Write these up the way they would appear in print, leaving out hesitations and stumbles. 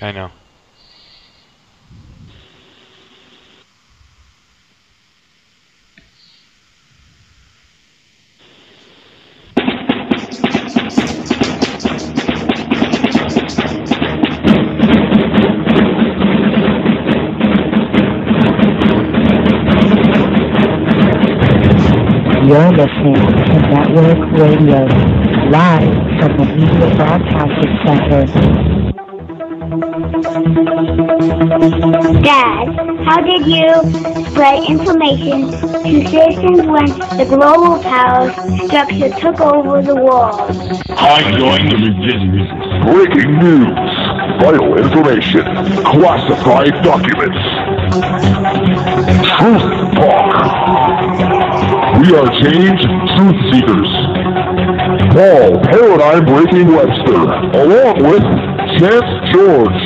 I know. You're listening to Network Radio, live from the Media Broadcasting Center. Dad, how did you spread information to citizens when the global power structure took over the world? I'm going to begin breaking news, vital information, classified documents, truth talk. We are change truth seekers. Paul Paradigm-Breaking Webster, along with Chance George,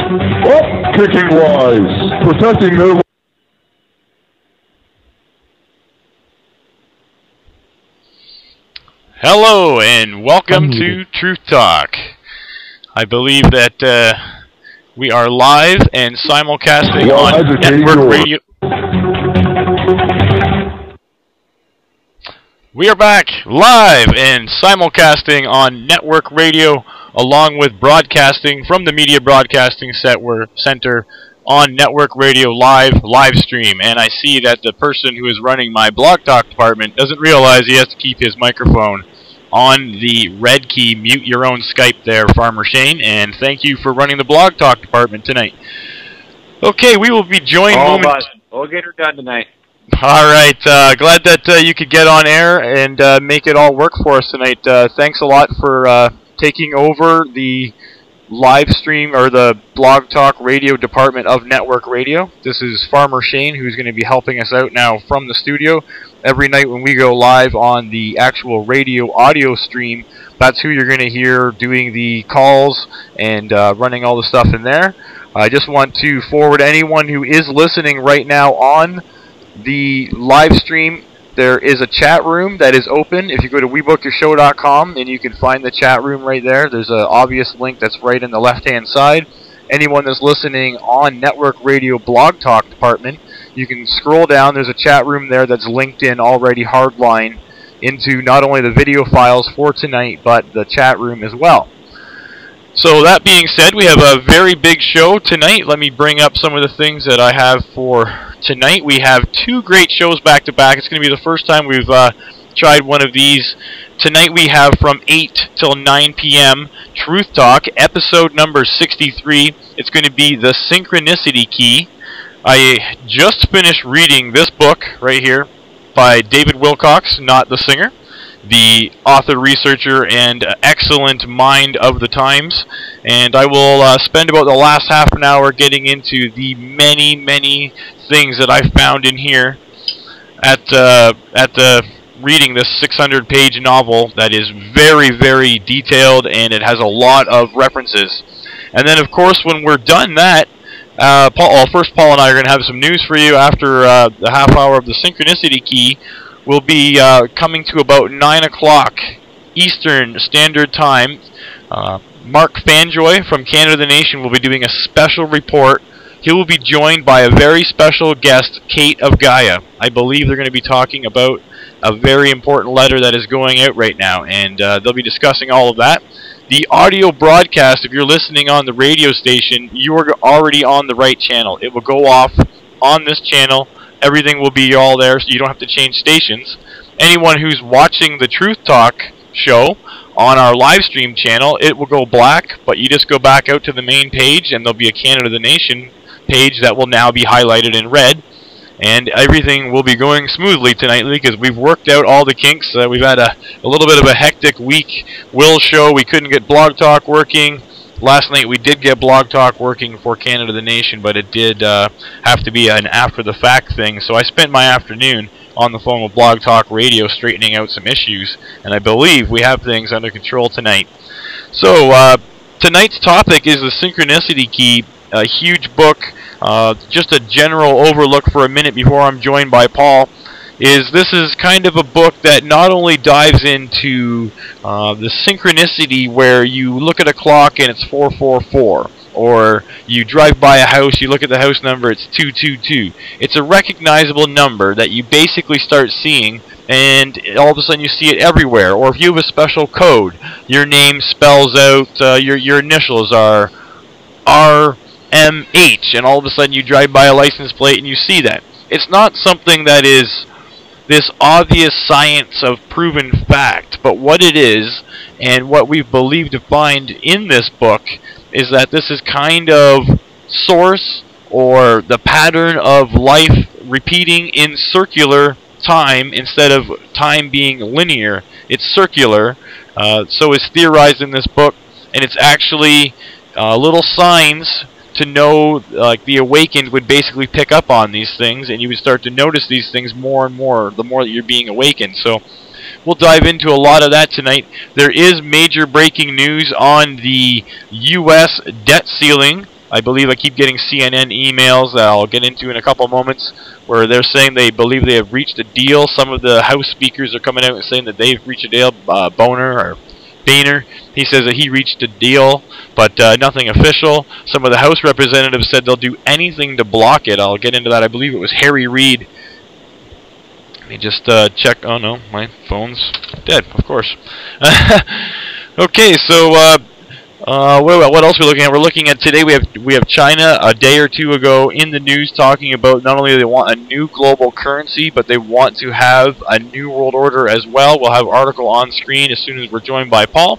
up kicking lies, protecting their... Hello and welcome to Truth Talk. I believe that we are live and simulcasting on Network Radio. We are back live and simulcasting on Network Radio, along with broadcasting from the Media Broadcasting Center on Network Radio live stream. And I see that the person who is running my Blog Talk department doesn't realize he has to keep his microphone on the red key. Mute your own Skype there, Farmer Shane, and thank you for running the Blog Talk department tonight. Okay, we will be joined We'll get her done tonight. Alright, glad that you could get on air and make it all work for us tonight. Thanks a lot for taking over the live stream, or the Blog Talk Radio department of Network Radio. This is Farmer Shane, who's going to be helping us out now from the studio. Every night when we go live on the actual radio audio stream, that's who you're going to hear doing the calls and running all the stuff in there. I just want to forward anyone who is listening right now on the live stream, there is a chat room that is open. If you go to WeBookYourShow.com, and you can find the chat room right there. There's an obvious link that's right in the left-hand side. Anyone that's listening on Network Radio Blog Talk department, you can scroll down. There's a chat room there that's linked in already hardline into not only the video files for tonight, but the chat room as well. So that being said, we have a very big show tonight. Let me bring up some of the things that I have for tonight. We have two great shows back to back. It's going to be the first time we've tried one of these. Tonight we have from 8 till 9 p.m. Truth Talk, episode number 63. It's going to be the Synchronicity Key. I just finished reading this book right here by David Wilcox, not the singer, the author, researcher, and excellent mind of the times. And I will spend about the last half an hour getting into the many things that I found in here at the reading this 600-page novel that is very detailed, and it has a lot of references. And then, of course, when we're done that, first Paul and I are going to have some news for you after the half hour of the Synchronicity Key. Will be coming to about 9 o'clock Eastern Standard Time. Mark Fanjoy from Canada the Nation will be doing a special report. He will be joined by a very special guest, Kate of Gaia. I believe they're going to be talking about a very important letter that is going out right now, and they'll be discussing all of that. The audio broadcast, if you're listening on the radio station, you are already on the right channel. It will go off on this channel. Everything will be all there, so you don't have to change stations. Anyone who's watching the Truth Talk show on our live stream channel, it will go black, but you just go back out to the main page, and there'll be a Canada the Nation page that will now be highlighted in red. And everything will be going smoothly tonight because we've worked out all the kinks. We've had a little bit of a hectic week. Will's show, we couldn't get Blog Talk working. Last night we did get Blog Talk working for Canada the Nation, but it did have to be an after-the-fact thing. So I spent my afternoon on the phone with Blog Talk Radio straightening out some issues, and I believe we have things under control tonight. So tonight's topic is the Synchronicity Key, a huge book. Just a general overlook for a minute before I'm joined by Paul. This is kind of a book that not only dives into the synchronicity where you look at a clock and it's 444, Or you drive by a house, you look at the house number, it's 222. It's a recognizable number that you basically start seeing, and all of a sudden you see it everywhere. Or if you have a special code, your name spells out, your initials are RMH, and all of a sudden you drive by a license plate and you see that. It's not something that is this obvious science of proven fact, but what it is, and what we've believed to find in this book, is that this is kind of source, or the pattern of life repeating in circular time instead of time being linear. It's circular, so it's theorized in this book, and it's actually little signs to know, like the awakened would basically pick up on these things, and you would start to notice these things more and more the more that you're being awakened. So we'll dive into a lot of that tonight. There is major breaking news on the U.S. debt ceiling. I believe I keep getting CNN emails that I'll get into in a couple moments, where they're saying they believe they have reached a deal. Some of the House speakers are coming out and saying that they've reached a deal. Boehner, he says that he reached a deal, but nothing official. Some of the House representatives said they'll do anything to block it. I'll get into that. I believe it was Harry Reid. Let me just check. Oh no, my phone's dead, of course. Okay, so what else are we looking at? We're looking at today. We have China a day or two ago in the news talking about not only do they want a new global currency, but they want to have a new world order as well. We'll have an article on screen as soon as we're joined by Paul.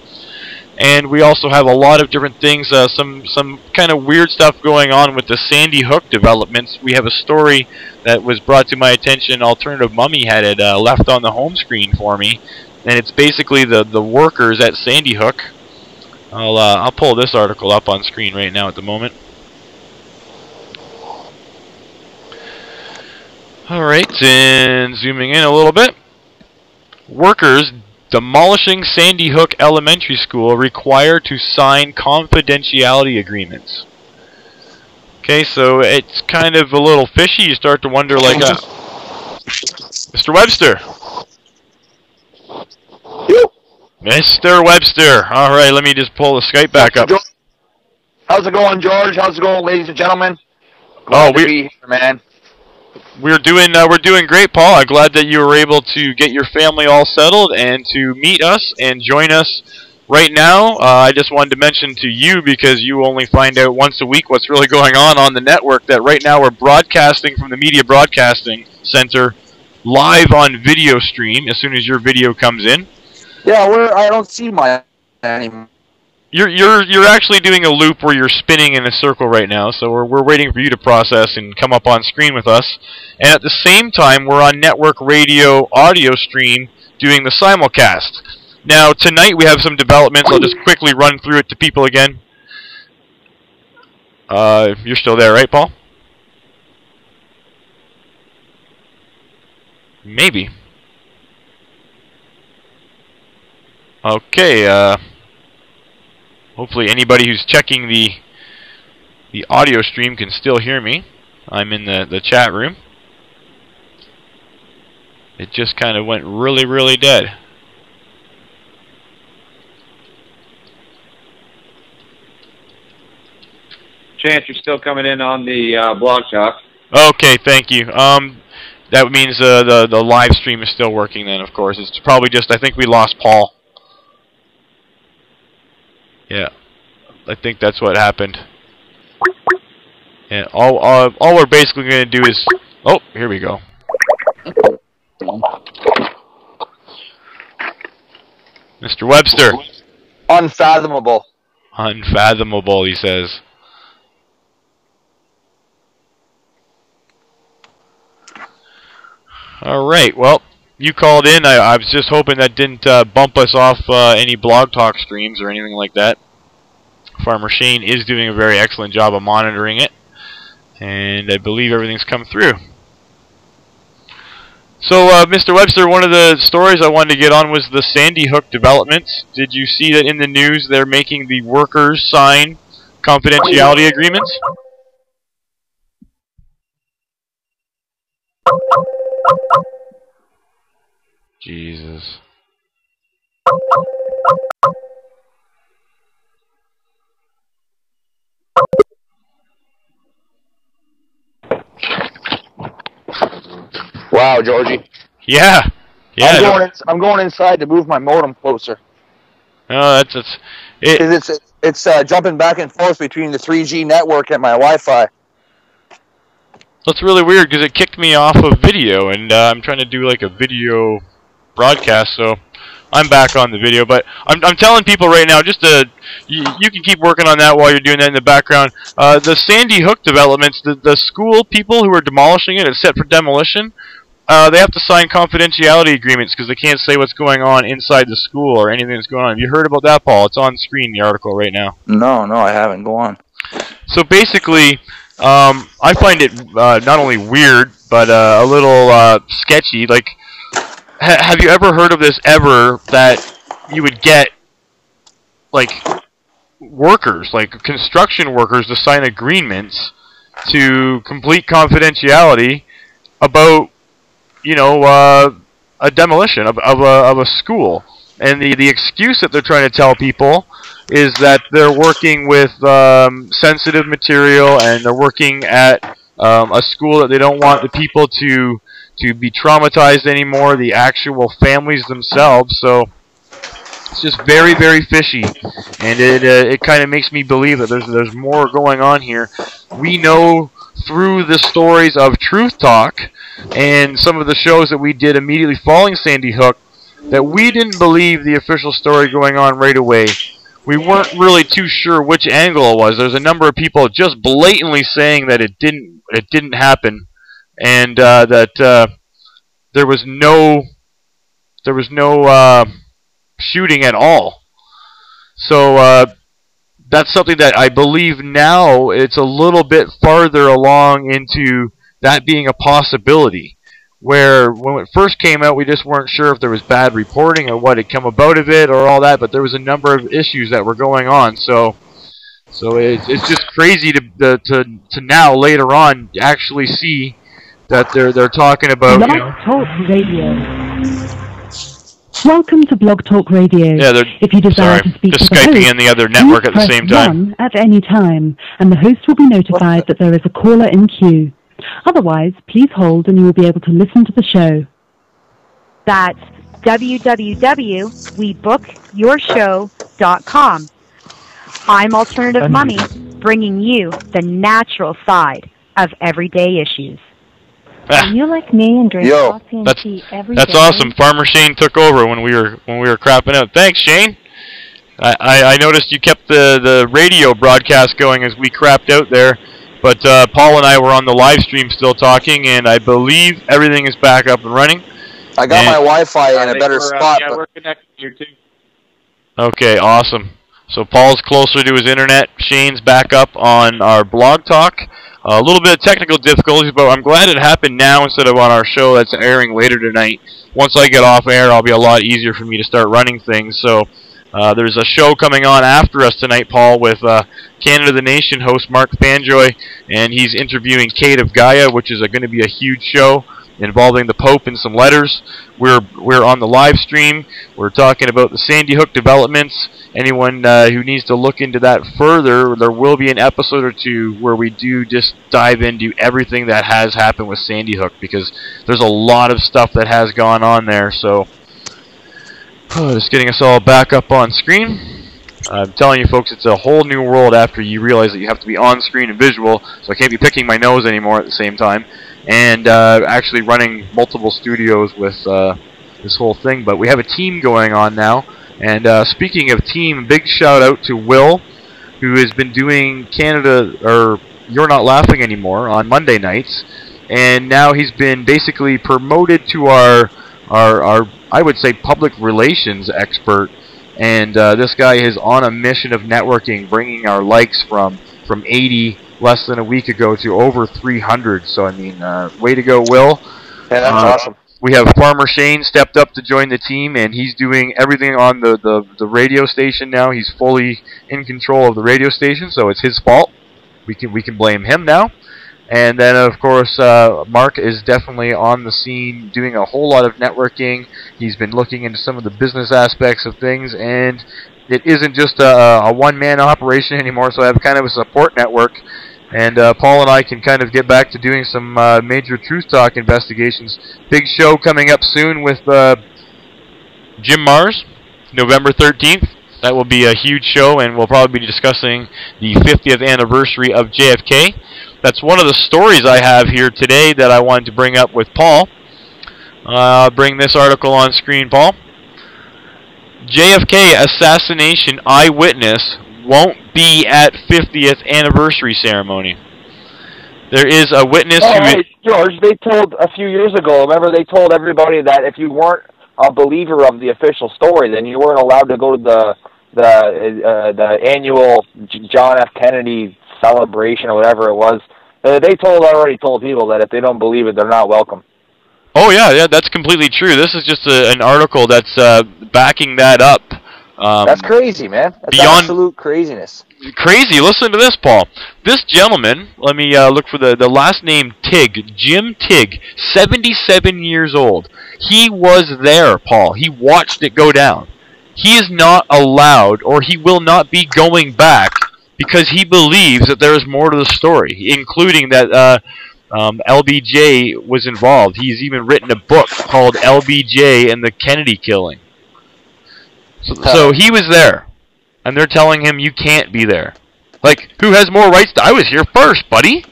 And we also have a lot of different things, some kind of weird stuff going on with the Sandy Hook developments. We have a story that was brought to my attention. Alternative Mummy had it left on the home screen for me, and it's basically the workers at Sandy Hook. I'll pull this article up on screen right now at the moment. Alright, and zooming in a little bit. Workers demolishing Sandy Hook Elementary School required to sign confidentiality agreements. Okay, so it's kind of a little fishy. You start to wonder, like, Mr. Webster. Yep. Mr. Webster. All right, let me just pull the Skype back up. How's it going, George? How's it going, ladies and gentlemen? Glad to be here, man. We're doing great, Paul. I'm glad that you were able to get your family all settled and to meet us and join us right now. I just wanted to mention to you, because you only find out once a week what's really going on the network, that right now we're broadcasting from the Media Broadcasting Center live on video stream as soon as your video comes in. Yeah, I don't see my anymore. You're actually doing a loop where you're spinning in a circle right now, so we're waiting for you to process and come up on screen with us. And at the same time, we're on network radio audio stream doing the simulcast. Now, tonight we have some developments. I'll just quickly run through it to people again. You're still there, right, Paul? Maybe. Okay, hopefully anybody who's checking the audio stream can still hear me. I'm in the chat room. It just kind of went really, really dead. Chance, you're still coming in on the blog talk. Okay, thank you. That means the live stream is still working then, of course. It's probably just, I think we lost Paul. Yeah, I think that's what happened. And all we're basically going to do is... Oh, here we go. Mr. Webster. Unfathomable. Unfathomable, he says. Alright, well, you called in. I was just hoping that didn't bump us off any blog talk streams or anything like that. Farmer Shane is doing a very excellent job of monitoring it, and I believe everything's come through. So, Mr. Webster, one of the stories I wanted to get on was the Sandy Hook developments. Did you see that in the news they're making the workers sign confidentiality agreements? Jesus. Wow, Georgie. Yeah. Yeah. I'm going inside to move my modem closer. No, It's jumping back and forth between the 3G network and my Wi-Fi. That's really weird because it kicked me off of video, and I'm trying to do like a video broadcast, so I'm back on the video. But I'm telling people right now, just you can keep working on that while you're doing that in the background. The Sandy Hook developments, the school people who are demolishing it, it's set for demolition. They have to sign confidentiality agreements because they can't say what's going on inside the school or anything that's going on. Have you heard about that, Paul? It's on screen, the article right now. No, I haven't. Go on. So basically, I find it not only weird, but a little sketchy. Like, have you ever heard of this ever, that you would get, like, workers, like construction workers, to sign agreements to complete confidentiality about, you know, a demolition of a school? And the excuse that they're trying to tell people is that they're working with sensitive material, and they're working at a school that they don't want the people to be traumatized anymore, the actual families themselves. So it's just very, very fishy, and it kind of makes me believe that there's more going on here. We know through the stories of Truth Talk and some of the shows that we did immediately following Sandy Hook that we didn't believe the official story going on right away. We weren't really too sure which angle it was. There's a number of people just blatantly saying that it didn't happen, and that there was no shooting at all. So that's something that I believe now it's a little bit farther along into that being a possibility. Where when it first came out, we just weren't sure if there was bad reporting or what had come about of it or all that, but there was a number of issues that were going on. So it's just crazy to now later on actually see that they're talking about. Blog Talk Radio. Welcome to Blog Talk Radio. Yeah, if you desire to speak just to the Skyping host, in the other network at the same time. At any time, and the host will be notified that there is a caller in queue. Otherwise, please hold and you will be able to listen to the show. That's www.webookyourshow.com. I'm Alternative Money, bringing you the natural side of everyday issues. Are you like me and drink coffee and tea every day? That's awesome. Farmer Shane took over when we were crapping out. Thanks, Shane. I noticed you kept the radio broadcast going as we crapped out there. But Paul and I were on the live stream still talking, and I believe everything is back up and running. I got my Wi-Fi in a better spot. Yeah, we're connected here too. Okay, awesome. So Paul's closer to his internet. Shane's back up on our blog talk. A little bit of technical difficulties, but I'm glad it happened now instead of on our show that's airing later tonight. Once I get off air, it'll be a lot easier for me to start running things. So there's a show coming on after us tonight, Paul, with Canada the Nation host Mark Fanjoy, and he's interviewing Kate of Gaia, which is going to be a huge show involving the Pope and some letters. We're on the live stream. We're talking about the Sandy Hook developments. Anyone who needs to look into that further, there will be an episode or two where we do just dive into everything that has happened with Sandy Hook, because there's a lot of stuff that has gone on there. So just getting us all back up on screen. I'm telling you folks, it's a whole new world after you realize that you have to be on screen and visual, so I can't be picking my nose anymore at the same time, and actually running multiple studios with this whole thing. But we have a team going on now, and speaking of team, big shout out to Will, who has been doing Canada, or You're Not Laughing Anymore, on Monday nights, and now he's been basically promoted to our I would say public relations expert, and this guy is on a mission of networking, bringing our likes from 80 less than a week ago to over 300. So I mean, way to go, Will. Yeah, that's awesome. We have Farmer Shane stepped up to join the team, and he's doing everything on the radio station now. He's fully in control of the radio station, so it's his fault. We can blame him now. And then, of course, Mark is definitely on the scene doing a whole lot of networking. He's been looking into some of the business aspects of things, and it isn't just a one-man operation anymore, so I have kind of a support network. And Paul and I can kind of get back to doing some major Truth Talk investigations. Big show coming up soon with Jim Mars, November 13th. That will be a huge show, and we'll probably be discussing the 50th anniversary of JFK. That's one of the stories I have here today that I wanted to bring up with Paul. I'll bring this article on screen, Paul. JFK assassination eyewitness won't be at 50th anniversary ceremony. There is a witness who... Hey, George, they told a few years ago, remember they told everybody that if you weren't a believer of the official story, then you weren't allowed to go to the annual John F. Kennedy celebration or whatever it was. They already told people that if they don't believe it, they're not welcome. Oh, yeah, that's completely true. This is just an article that's backing that up. That's crazy, man. That's beyond absolute craziness. Crazy. Listen to this, Paul. This gentleman, let me look for the last name, Tig, Jim Tig, 77 years old. He was there, Paul. He watched it go down. He is not allowed, or he will not be going back, because he believes that there is more to the story, including that LBJ was involved. He's even written a book called LBJ and the Kennedy Killing. So he was there, and they're telling him you can't be there. Like, who has more rights I was here first, buddy?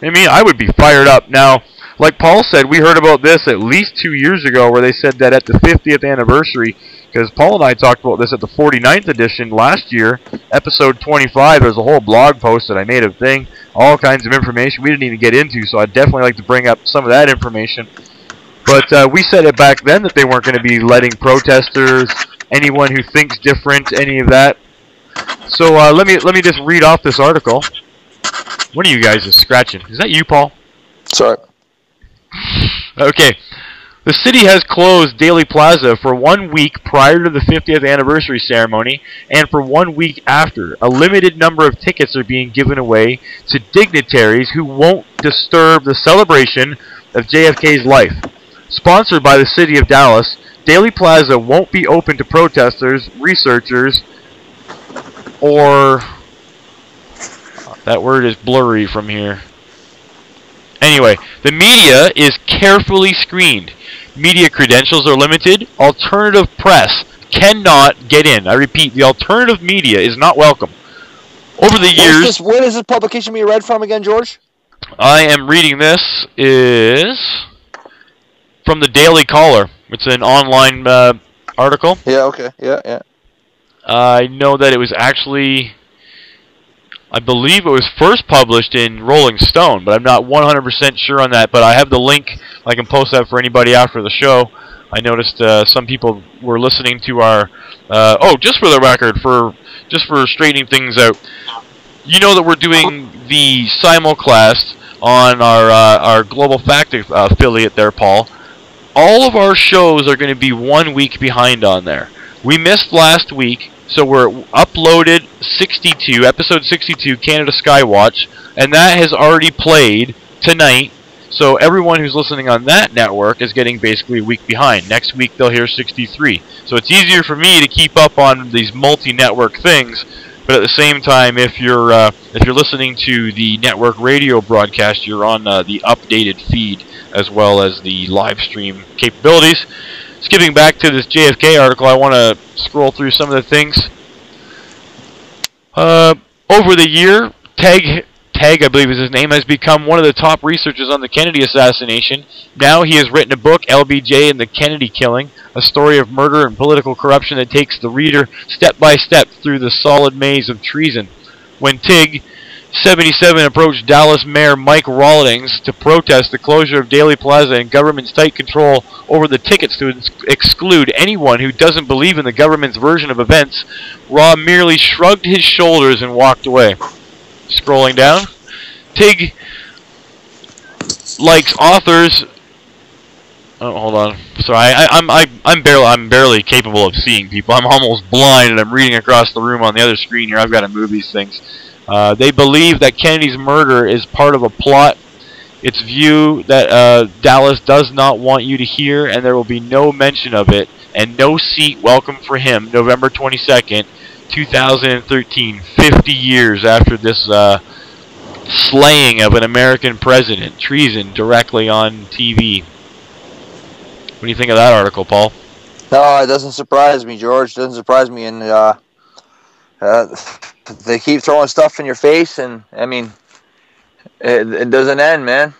I mean, I would be fired up. Now, like Paul said, we heard about this at least 2 years ago, where they said that at the 50th anniversary, because Paul and I talked about this at the 49th edition last year, episode 25, there's a whole blog post that I made of thing, all kinds of information we didn't even get into, so I'd definitely like to bring up some of that information. But we said it back then that they weren't going to be letting protesters, anyone who thinks different, any of that. So let me just read off this article. One of you guys is scratching. Is that you, Paul? Sorry. Okay. The city has closed Daly Plaza for 1 week prior to the 50th anniversary ceremony and for 1 week after. A limited number of tickets are being given away to dignitaries who won't disturb the celebration of JFK's life. Sponsored by the city of Dallas, Daly Plaza won't be open to protesters, researchers, or... that word is blurry from here. Anyway, the media is carefully screened. Media credentials are limited. Alternative press cannot get in. I repeat, the alternative media is not welcome. Over the years... Where is this publication being read from again, George? I am reading this is from the Daily Caller. It's an online article. Yeah, okay. Yeah. I know that it was actually... I believe it was first published in Rolling Stone, but I'm not 100% sure on that. But I have the link. I can post that for anybody after the show. I noticed some people were listening to our... just for the record, just for straightening things out, you know that we're doing the simulcast on our Global Fact affiliate there, Paul. All of our shows are going to be 1 week behind on there. We missed last week. So we're uploaded episode 62, Canada Skywatch, and that has already played tonight. So everyone who's listening on that network is getting basically a week behind. Next week they'll hear 63. So it's easier for me to keep up on these multi-network things. But at the same time, if you're listening to the network radio broadcast, you're on the updated feed as well as the live stream capabilities. Skipping back to this JFK article, I want to scroll through some of the things. Over the year, Tag, I believe is his name, has become one of the top researchers on the Kennedy assassination. Now he has written a book, LBJ and the Kennedy Killing, a story of murder and political corruption that takes the reader step by step through the solid maze of treason. When Tig, 77, approached Dallas Mayor Mike Rawlings to protest the closure of Daly Plaza and government's tight control over the tickets to exclude anyone who doesn't believe in the government's version of events, Raw merely shrugged his shoulders and walked away. Scrolling down, Tig likes authors. Oh, hold on. Sorry, I'm barely capable of seeing people. I'm almost blind, and I'm reading across the room on the other screen here. I've got to move these things. They believe that Kennedy's murder is part of a plot. It's view that Dallas does not want you to hear, and there will be no mention of it, and no seat welcome for him, November 22nd, 2013, 50 years after this slaying of an American president, treason, directly on TV. What do you think of that article, Paul? No, it doesn't surprise me, George. It doesn't surprise me. And they keep throwing stuff in your face, and I mean, it doesn't end, man.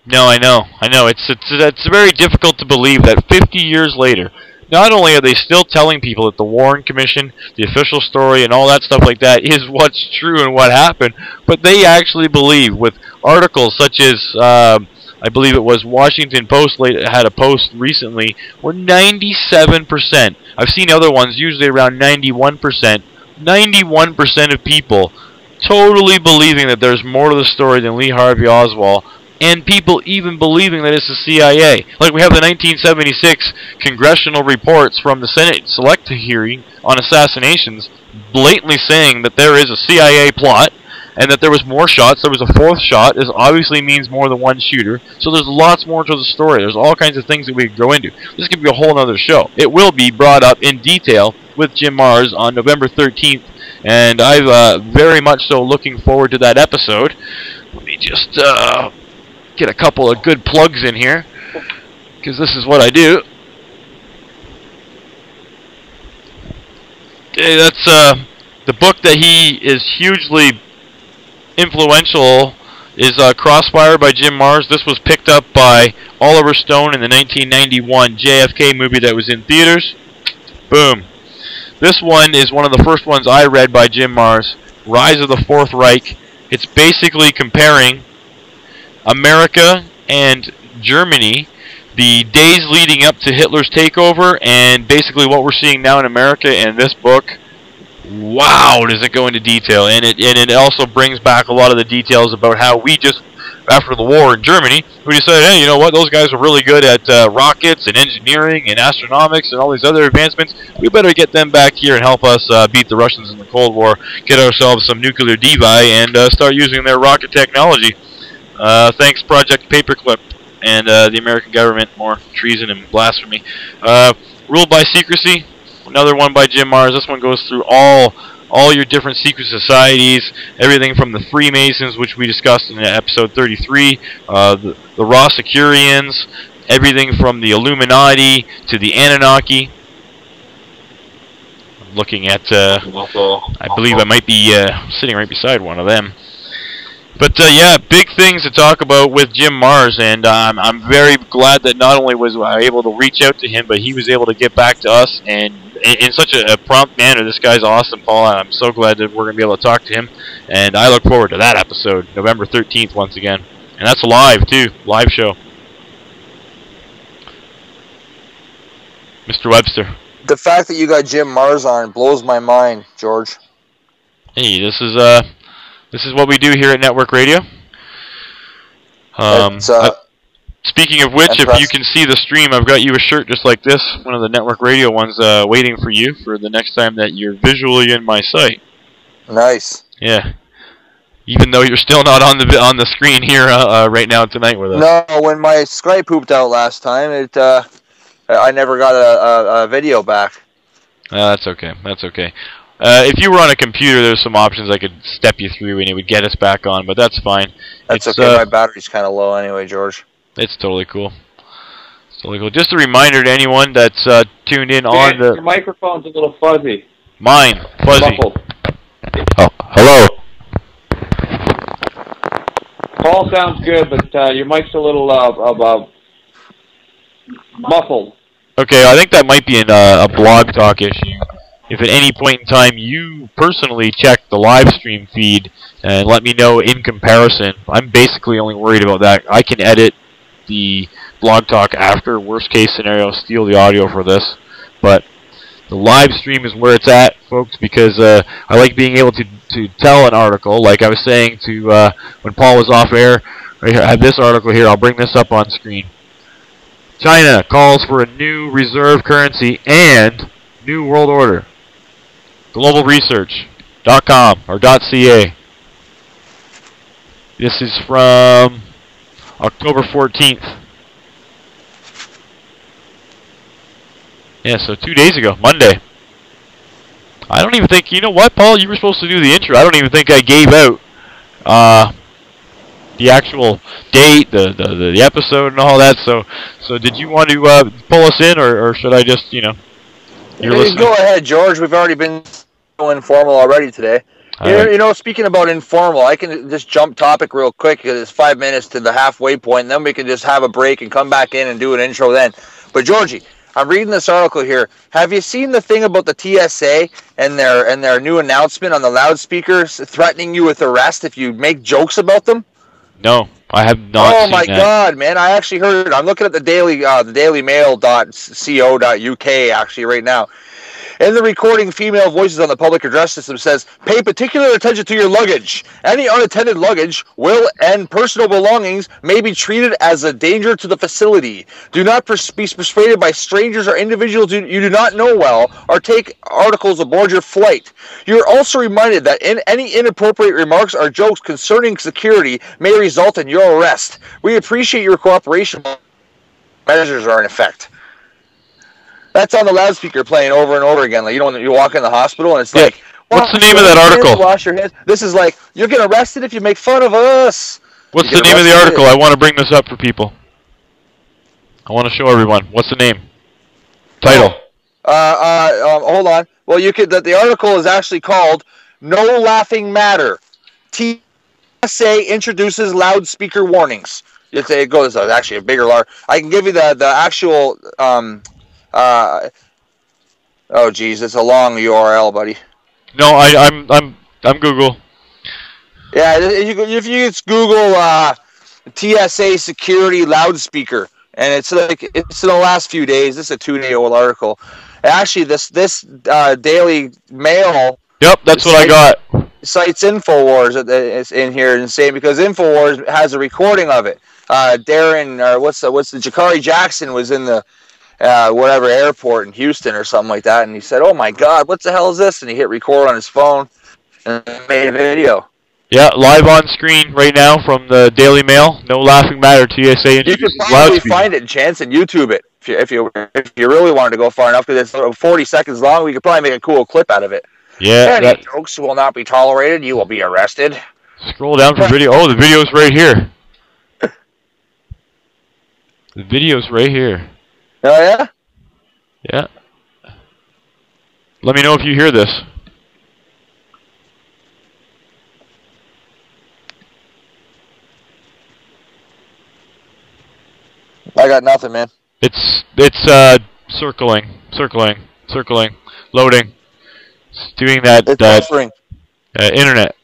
No, I know. It's very difficult to believe that 50 years later, not only are they still telling people that the Warren Commission, the official story, and all that stuff like that is what's true and what happened, but they actually believe, with articles such as, I believe it was Washington Post had a post recently where 97%, I've seen other ones usually around 91%, 91% of people totally believing that there's more to the story than Lee Harvey Oswald, and people even believing that it's the CIA. Like we have the 1976 congressional reports from the Senate Select Hearing on assassinations blatantly saying that there is a CIA plot and that there was more shots. There was a fourth shot. This obviously means more than one shooter. So there's lots more to the story. There's all kinds of things that we could go into. This could be a whole other show. It will be brought up in detail with Jim Marrs on November 13th, and I'm very much so looking forward to that episode. Let me just get a couple of good plugs in here, because this is what I do. Okay, that's the book that he is hugely influential is Crossfire by Jim Marrs. This was picked up by Oliver Stone in the 1991 JFK movie that was in theaters. Boom. This one is one of the first ones I read by Jim Marrs, Rise of the Fourth Reich. It's basically comparing America and Germany, the days leading up to Hitler's takeover, and basically what we're seeing now in America. And this book, wow, does it go into detail. And it also brings back a lot of the details about how we just, after the war in Germany, we decided, hey, you know what, those guys are really good at rockets and engineering and astronomics and all these other advancements. We better get them back here and help us beat the Russians in the Cold War, get ourselves some nuclear divi, and start using their rocket technology. Thanks, Project Paperclip and the American government. More treason and blasphemy. Ruled by Secrecy, another one by Jim Marrs. This one goes through all your different secret societies, everything from the Freemasons, which we discussed in episode 33, the Rosicrucians, everything from the Illuminati to the Anunnaki. I'm looking at, I believe I might be sitting right beside one of them. But yeah, big things to talk about with Jim Marrs, and I'm very glad that not only was I able to reach out to him, but he was able to get back to us, and in such a prompt manner. This guy's awesome, Paul. I'm so glad that we're going to be able to talk to him, and I look forward to that episode, November 13th once again. And that's live, too, live show. Mr. Webster. The fact that you got Jim Marrs on blows my mind, George. Hey, this is what we do here at Network Radio. Speaking of which, if you can see the stream, I've got you a shirt just like this, one of the Network Radio ones, waiting for you for the next time that you're visually in my site. Nice. Yeah. Even though you're still not on the screen here right now tonight with us. No, when my Skype pooped out last time, I never got a video back. That's okay. That's okay. If you were on a computer, there's some options I could step you through and it would get us back on, but that's fine. That's okay. My battery's kind of low anyway, George. It's totally cool. It's totally cool. Just a reminder to anyone that's tuned in on the... Your microphone's a little fuzzy. Mine. Fuzzy. Muffled. Oh, hello. Paul sounds good, but your mic's a little muffled. Okay, I think that might be a blog talk issue. If at any point in time you personally check the live stream feed and let me know in comparison, I'm basically only worried about that. I can edit the blog talk after, worst case scenario, steal the audio for this. But the live stream is where it's at, folks, because I like being able to tell an article. Like I was saying to when Paul was off air, right here, I have this article here. I'll bring this up on screen. China calls for a new reserve currency and new world order. Globalresearch.com or .ca. This is from October 14th. Yeah, so 2 days ago, Monday. I don't even think, you know what, Paul? You were supposed to do the intro. I don't even think I gave out the actual date, the episode, and all that. So did you want to pull us in, or should I just, you're listening? Go ahead, George. We've already been so informal already today. Speaking about informal, I can just jump topic real quick because it's 5 minutes to the halfway point, and then we can just have a break and come back in and do an intro then. But Georgie, I'm reading this article here. Have you seen the thing about the TSA and their new announcement on the loudspeakers threatening you with arrest if you make jokes about them? No, I have not. Oh my God, man! I actually heard it. I'm looking at the dailymail.co.uk actually right now. In the recording, female voices on the public address system says, "Pay particular attention to your luggage. Any unattended luggage and personal belongings may be treated as a danger to the facility. Do not be persuaded by strangers or individuals you do not know well, or take articles aboard your flight. You are also reminded that any inappropriate remarks or jokes concerning security may result in your arrest. We appreciate your cooperation. Measures are in effect." That's on the loudspeaker playing over and over again. Like, you walk in the hospital and it's like, what's the name of that article? Wash your hands. This is like, you'll get arrested if you make fun of us. What's the name of the article? I want to bring this up for people. I want to show everyone. What's the name? Title. Hold on. Well, the article is actually called "No Laughing Matter. TSA introduces loudspeaker warnings." It goes actually a bigger large. I can give you the actual. Oh geez, it's a long URL, buddy. No, I'm Google. Yeah, if you just Google TSA security loudspeaker, and it's in the last few days. This is a 2-day-old article. Actually, this Daily Mail. Yep, that's what I got. Cites Infowars is in here and saying because Infowars has a recording of it. Darren, or what's the Jakari Jackson was in the whatever airport in Houston or something like that, and he said, "Oh my God, what the hell is this?" And he hit record on his phone and made a video. Yeah, live on screen right now from the Daily Mail. No laughing matter. TSA. You can probably find it, Chance, and YouTube it if you really wanted to go far enough, because it's 40 seconds long. We could probably make a cool clip out of it. Yeah. Any jokes will not be tolerated. You will be arrested. Scroll down for video. Oh, the video's right here. The video's right here. Oh, yeah? Yeah. Let me know if you hear this. I got nothing, man. It's circling, loading. It's doing that. It's buffering. Internet.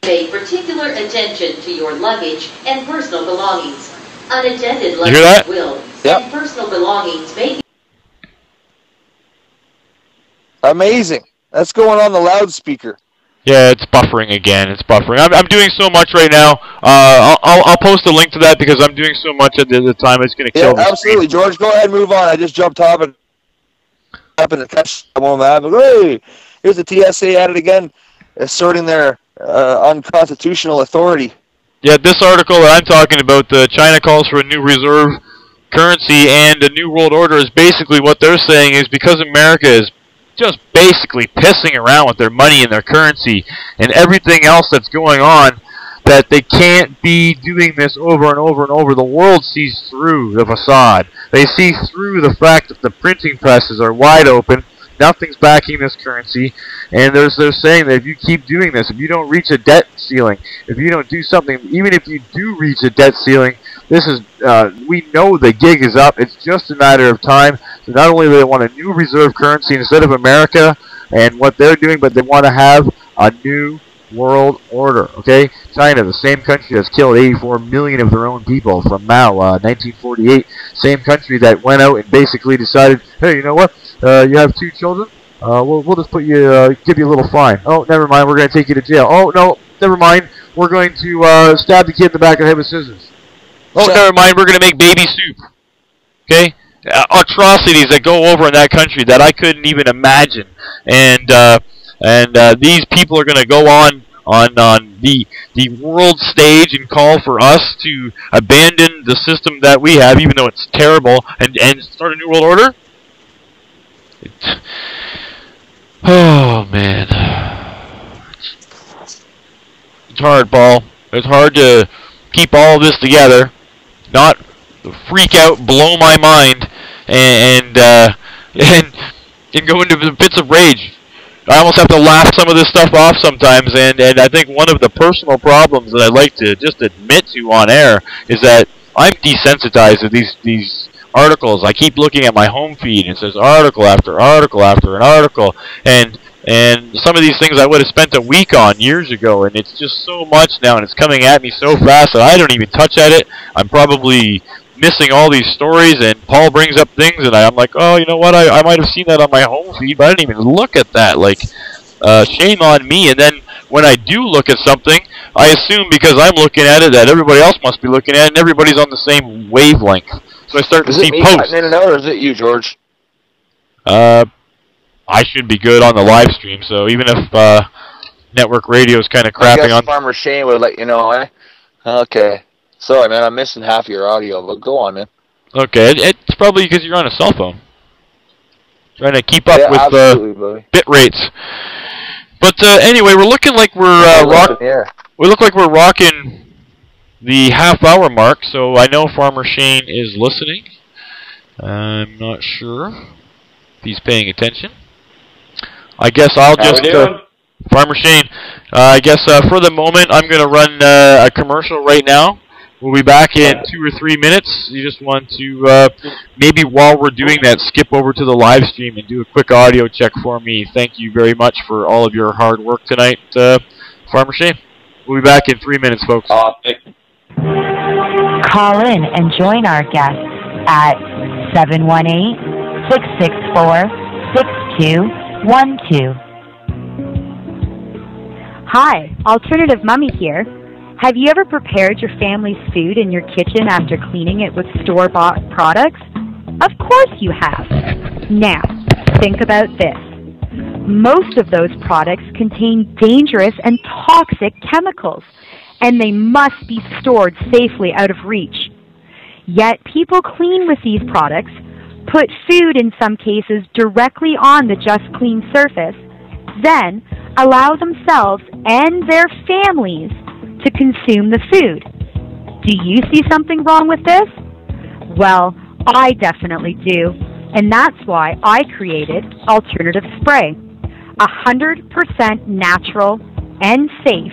Pay particular attention to your luggage and personal belongings. Unattended luggage, you hear that? Will yep. And personal belongings may be. Amazing. That's going on the loudspeaker. Yeah, it's buffering again. It's buffering. I'm doing so much right now. I'll post a link to that because I'm doing so much at the time it's going to kill me. Absolutely, George. Go ahead and move on. I just jumped up and happened to catch someone that. Hey, here's the TSA at it again, asserting their unconstitutional authority. Yeah, this article that I'm talking about, China calls for a new reserve currency and a new world order, is basically what they're saying is because America is just basically pissing around with their money and their currency and everything else that's going on, that they can't be doing this over and over and over. The world sees through the facade. They see through the fact that the printing presses are wide open. Nothing's backing this currency, and they're saying that if you keep doing this, if you don't reach a debt ceiling, if you don't do something, even if you do reach a debt ceiling, this is we know the gig is up. It's just a matter of time. So not only do they want a new reserve currency instead of America and what they're doing, but they want to have a new world order. Okay, China, the same country that's killed 84 million of their own people from Mao, 1948. Same country that went out and basically decided, hey, you know what? You have 2 children. We'll just put you, give you a little fine. Oh, never mind. We're going to take you to jail. Oh no, never mind. We're going to stab the kid in the back of the head with scissors. Oh, never mind. We're going to make baby soup. Okay, atrocities that go over in that country that I couldn't even imagine. And these people are going to go on the world stage and call for us to abandon the system that we have, even though it's terrible, and start a new world order. Oh man, It's hard, Paul. It's hard to keep all of this together, not freak out, blow my mind, and go into bits of rage. I almost have to laugh some of this stuff off sometimes, and I think one of the personal problems that I like to just admit to on air is that I'm desensitized to these articles. I keep looking at my home feed, and it says article after article after an article, and some of these things I would have spent a week on years ago, and it's just so much now, and it's coming at me so fast that I don't even touch at it. I'm probably missing all these stories, and Paul brings up things, and I'm like, oh, you know what, I might have seen that on my home feed, but I didn't even look at that. Like, shame on me. And then when I do look at something, I assume because I'm looking at it that everybody else must be looking at it, and everybody's on the same wavelength. So I start to see posts. Is it me cutting in and out, or is it you, George? I should be good on the live stream, so even if network radio is kind of crapping on... Farmer Shane would let you know, eh? Okay. Sorry, man, I'm missing half of your audio, but go on, man. Okay, it's probably because you're on a cell phone. Trying to keep up with bit rates. But anyway, we're looking like we look like we're rocking the half-hour mark, so I know Farmer Shane is listening. I'm not sure if he's paying attention. I guess I'll just... Farmer Shane, I guess for the moment I'm going to run a commercial right now. We'll be back in 2 or 3 minutes. You just want to, maybe while we're doing that, skip over to the live stream and do a quick audio check for me. Thank you very much for all of your hard work tonight, Farmer Shane. We'll be back in 3 minutes, folks. Call in and join our guests at 718-664-6212. Hi, Alternative Mummy here. Have you ever prepared your family's food in your kitchen after cleaning it with store-bought products? Of course you have. Now, think about this. Most of those products contain dangerous and toxic chemicals, and they must be stored safely out of reach. Yet people clean with these products, put food in some cases directly on the just clean surface, then allow themselves and their families to consume the food. Do you see something wrong with this? Well, I definitely do, and that's why I created Alternative Spray, 100% natural and safe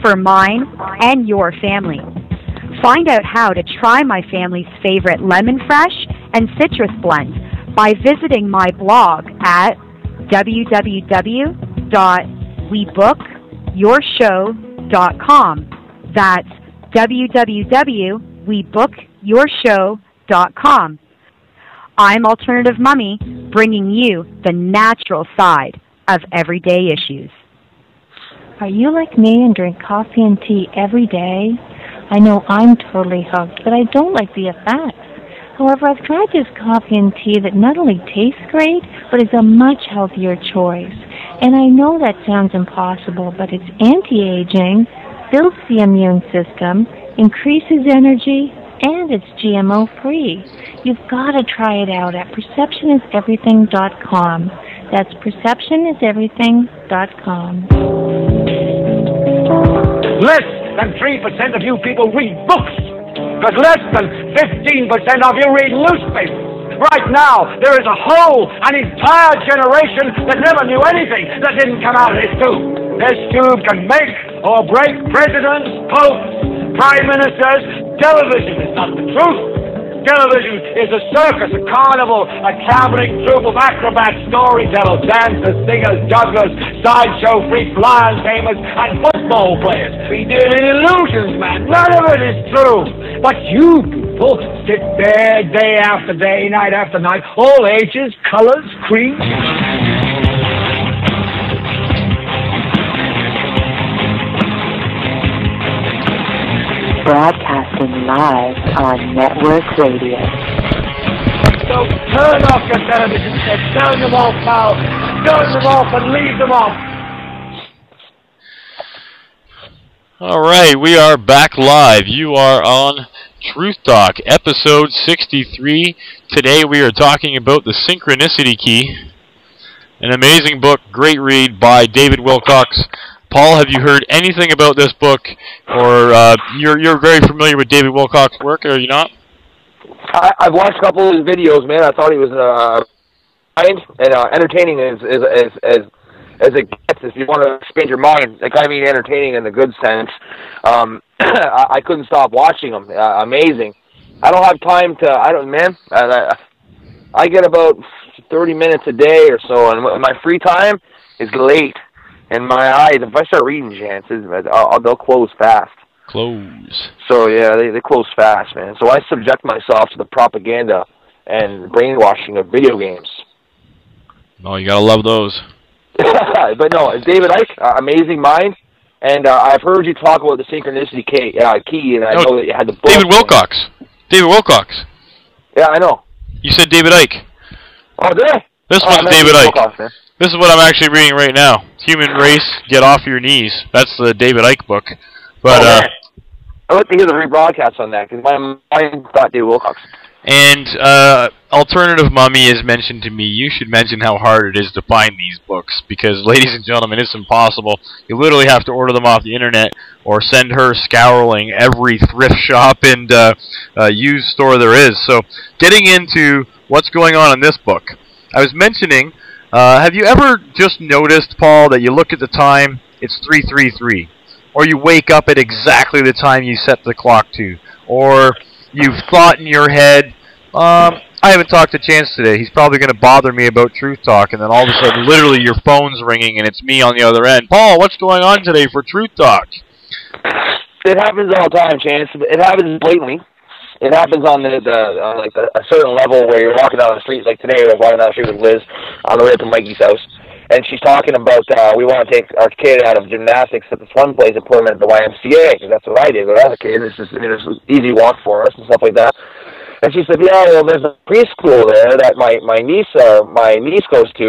for mine and your family. Find out how to try my family's favorite lemon fresh and citrus blend by visiting my blog at www.webookYourShow.com. That's www.webookYourShow.com. I'm Alternative Mummy, bringing you the natural side of everyday issues. Are you like me and drink coffee and tea every day? I know I'm totally hooked, but I don't like the effects. However, I've tried this coffee and tea that not only tastes great, but is a much healthier choice. And I know that sounds impossible, but it's anti-aging, builds the immune system, increases energy, and it's GMO-free. You've got to try it out at perceptioniseverything.com. That's perceptioniseverything.com. Less than 3% of you people read books, but less than 15% of you read newspapers. Right now, there is an entire generation that never knew anything that didn't come out of this tube. This tube can make or break presidents, popes, prime ministers. Television is not the truth. Television is a circus, a carnival, a traveling troupe of acrobats, storytellers, dancers, singers, jugglers, sideshow freaks, lion tamers, and football players. We deal in illusions, man. None of it is true. But you people sit there day after day, night after night, all ages, colors, creeds. Broadcasting live on network radio. So turn off your television sets, turn them off now, turn them off and leave them off. Alright, we are back live. You are on Truth Talk, episode 63. Today we are talking about the Synchronicity Key. An amazing book, great read by David Wilcox. Paul, have you heard anything about this book, or you're very familiar with David Wilcock's work, are you not? I've watched a couple of his videos, man. I thought he was and entertaining as it gets. If you want to expand your mind, like, I mean, entertaining in the good sense. I couldn't stop watching him. Amazing. I don't have time to. I get about 30 minutes a day or so, and my free time is late. And my eyes, if I start reading chances, they'll close fast. Close. So, yeah, they close fast, man. So I subject myself to the propaganda and brainwashing of video games. Oh, you gotta love those. But no, David Icke, amazing mind. And I've heard you talk about the Synchronicity key, and I know that you had the book. David Wilcox. David Wilcox. Yeah, I know. You said David Icke. Oh, did I? This one's David Icke. Wilcox, man. This is what I'm actually reading right now. Human Race, Get Off Your Knees. That's the David Icke book. But I'd like to hear the rebroadcast on that, because my mind thought David Wilcox. And Alternative Mummy has mentioned to me, you should mention how hard it is to find these books, because, ladies and gentlemen, it's impossible. You literally have to order them off the internet, or send her scouring every thrift shop and used store there is. So, getting into what's going on in this book, I was mentioning, have you ever just noticed, Paul, that you look at the time, it's 3:33, or you wake up at exactly the time you set the clock to, or you've thought in your head, I haven't talked to Chance today, he's probably going to bother me about Truth Talk, and then all of a sudden, literally, your phone's ringing and it's me on the other end. Paul, what's going on today for Truth Talk? It happens all the time, Chance. It happens blatantly. It happens on a certain level where you're walking down the street. Like today, I was walking down the street with Liz on the way up to Mikey's house, and she's talking about we want to take our kid out of gymnastics at this one place and put him at the YMCA, because that's what I did when I was a kid. It's just an easy walk for us and stuff like that. And she said, "Yeah, well, there's a preschool there that my niece goes to,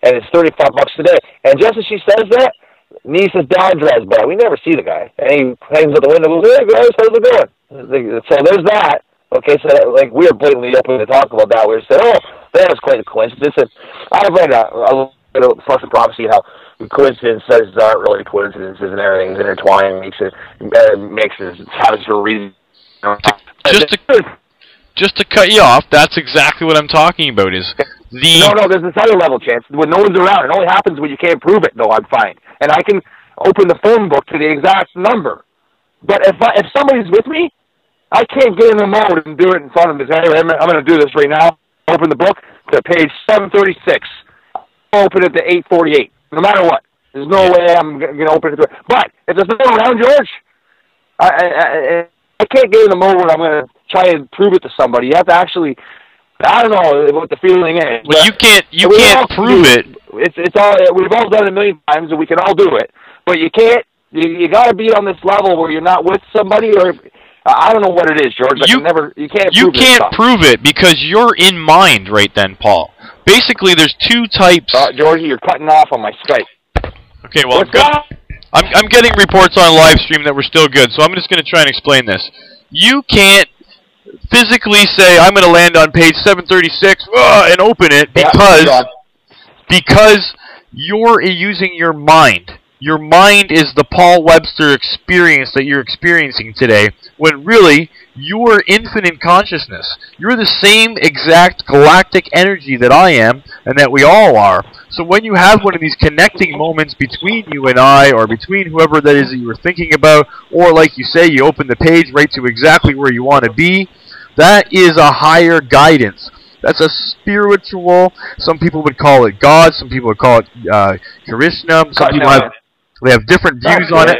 and it's $35 a day." And just as she says that, niece's dad drives by. We never see the guy, and he hangs out the window and goes, "Hey guys, how's it going?" So there's that. Okay, so like we were blatantly open to talk about that. We said, "Oh, that was quite a coincidence." And I've read a little bit of Flesh and Prophecy, how coincidences aren't really coincidences, and everything's intertwined, makes it happens for a reason. Just to cut you off, that's exactly what I'm talking about. Is the no, there's this other level, Chance. When no one's around, it only happens when you can't prove it. No, I'm fine, and I can open the phone book to the exact number. But if somebody's with me, I can't get in the mode and do it in front of them. Hey, I'm going to do this right now. Open the book to page 736. I'll open it to 848, no matter what. There's no way I'm going to open it to it. But if there's no one around, George, I can't get in the mode where I'm going to try and prove it to somebody. You have to actually, I don't know what the feeling is. Well, you can't prove it. It's all, we've all done it a million times, and we can all do it. But you can't, you got to be on this level where you're not with somebody, or I don't know what it is, George. You can't prove it because you're in mind right then, Paul. Basically, there's two types. Georgie, you're cutting off on my Skype. Okay, well, I'm getting reports on live stream that we're still good, so I'm just going to try and explain this. You can't physically say, I'm going to land on page 736 and open it because you're using your mind. Your mind is the Paul Webster experience that you're experiencing today, when really, you're infinite consciousness. You're the same exact galactic energy that I am, and that we all are. So when you have one of these connecting moments between you and I, or between whoever that is that you were thinking about, or like you say, you open the page right to exactly where you want to be, that is a higher guidance. That's a spiritual, some people would call it God, some people would call it Krishna, some people have different views on it.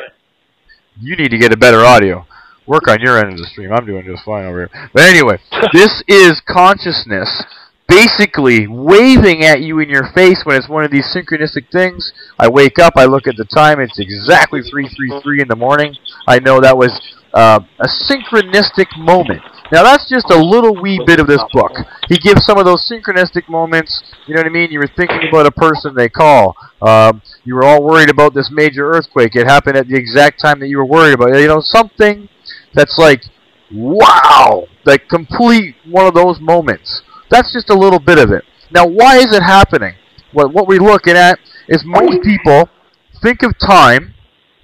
You need to get a better audio. Work on your end of the stream. I'm doing just fine over here. But anyway, this is consciousness basically waving at you in your face when it's one of these synchronistic things. I wake up, I look at the time, it's exactly 3:33 in the morning. I know that was a synchronistic moment. Now that's just a little wee bit of this book. He gives some of those synchronistic moments, you know what I mean? You were thinking about a person they call. You were all worried about this major earthquake. It happened at the exact time that you were worried about it. You know, something that's like, wow! Like complete one of those moments. That's just a little bit of it. Now why is it happening? What we're looking at is most people think of time.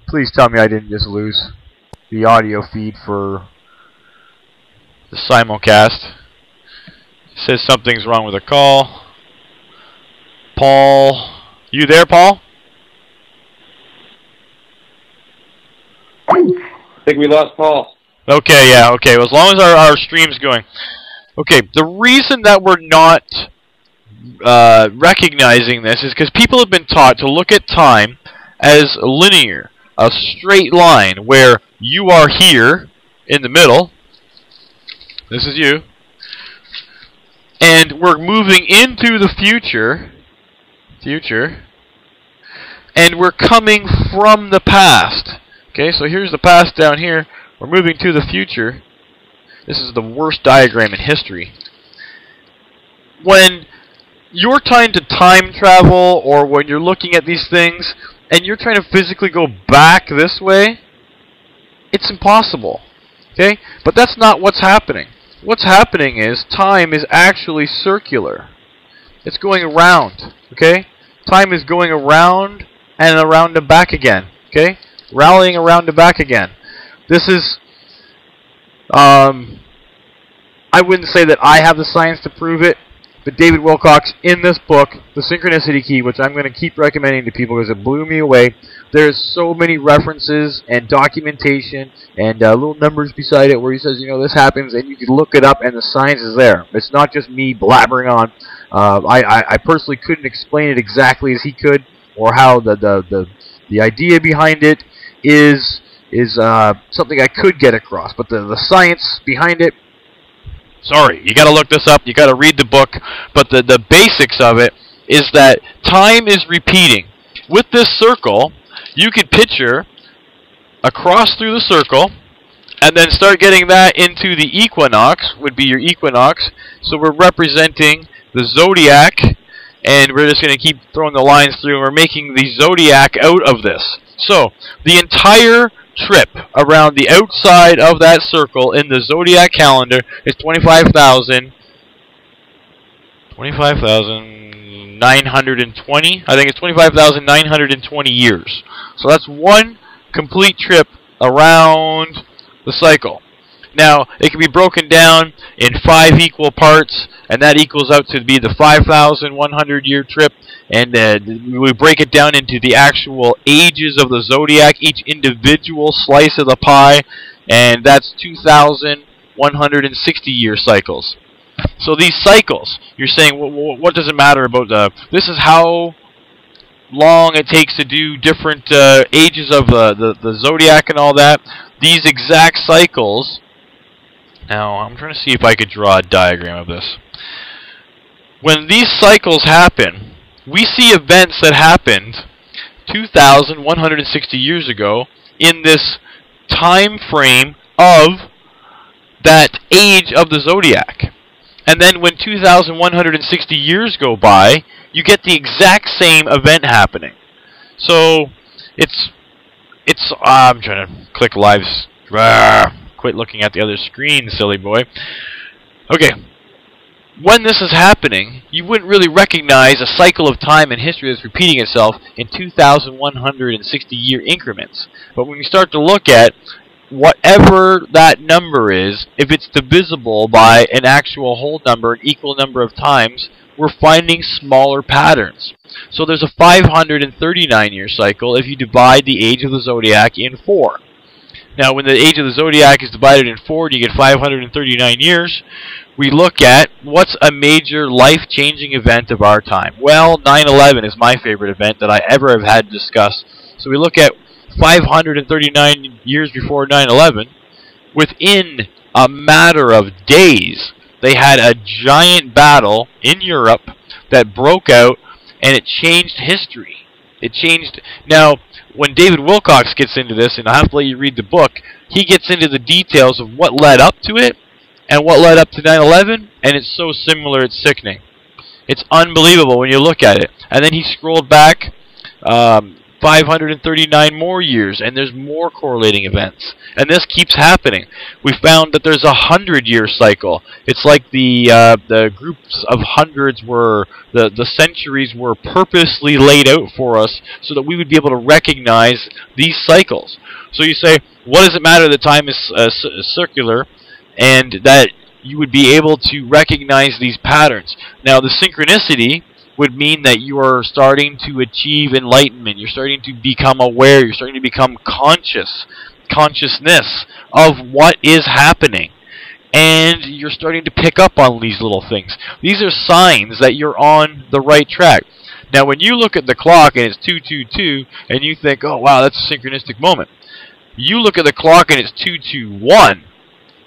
Please tell me I didn't just lose the audio feed for the simulcast. It says something's wrong with the call. Paul, you there, Paul? I think we lost Paul. Okay, yeah, okay. Well, as long as our stream's going. Okay, the reason that we're not recognizing this is because people have been taught to look at time as linear, a straight line where you are here in the middle. This is you. And we're moving into the future, and we're coming from the past. Okay, so here's the past down here. We're moving to the future. This is the worst diagram in history. When you're trying to time travel, or when you're looking at these things, and you're trying to physically go back this way, it's impossible. Okay? But that's not what's happening. What's happening is time is actually circular. It's going around. Okay? Time is going around and around and back again. Okay? Rallying around and back again. This is, I wouldn't say that I have the science to prove it, but David Wilcox, in this book, The Synchronicity Key, which I'm going to keep recommending to people because it blew me away, there's so many references and documentation and little numbers beside it where he says, you know, this happens, and you can look it up, and the science is there. It's not just me blabbering on. I personally couldn't explain it exactly as he could, or how the idea behind it is something I could get across, but the science behind it, sorry, you got to look this up, you got to read the book, but the basics of it is that time is repeating. With this circle, you could picture across through the circle, and then start getting that into the equinox, would be your equinox. So we're representing the zodiac, and we're just going to keep throwing the lines through, and we're making the zodiac out of this. So the entire trip around the outside of that circle in the zodiac calendar is 25,920. I think it's 25,920 years. So that's one complete trip around the cycle. Now, it can be broken down in 5 equal parts, and that equals out to be the 5,100-year trip. And we break it down into the actual ages of the zodiac, each individual slice of the pie, and that's 2,160-year cycles. So these cycles, you're saying, what does it matter about this is how long it takes to do different ages of the zodiac and all that. These exact cycles. Now, I'm trying to see if I could draw a diagram of this. When these cycles happen, we see events that happened 2,160 years ago in this time frame of that age of the zodiac. And then when 2,160 years go by, you get the exact same event happening. So, it's I'm trying to click lives. Quit looking at the other screen, silly boy. Okay. When this is happening, you wouldn't really recognize a cycle of time in history that's repeating itself in 2,160-year increments. But when you start to look at whatever that number is, if it's divisible by an actual whole number, an equal number of times, we're finding smaller patterns. So there's a 539-year cycle if you divide the age of the zodiac in 4. Now, when the age of the zodiac is divided in 4 and you get 539 years, we look at what's a major life-changing event of our time. Well, 9/11 is my favorite event that I ever have had to discuss. So we look at 539 years before 9/11. Within a matter of days, they had a giant battle in Europe that broke out, and it changed history. It changed. Now, when David Wilcox gets into this, and I have to let you read the book, he gets into the details of what led up to it and what led up to 9/11, and it's so similar, it's sickening. It's unbelievable when you look at it. And then he scrolled back 5 539 more years, and there's more correlating events. And this keeps happening. We found that there's a 100-year cycle. It's like the groups of hundreds were, the centuries were purposely laid out for us so that we would be able to recognize these cycles. So you say, what does it matter that time is circular, and that you would be able to recognize these patterns? Now, the synchronicity would mean that you are starting to achieve enlightenment. You're starting to become aware. You're starting to become consciousness of what is happening. And you're starting to pick up on these little things. These are signs that you're on the right track. Now, when you look at the clock and it's 2:22, and you think, oh, wow, that's a synchronistic moment. You look at the clock and it's 2:21.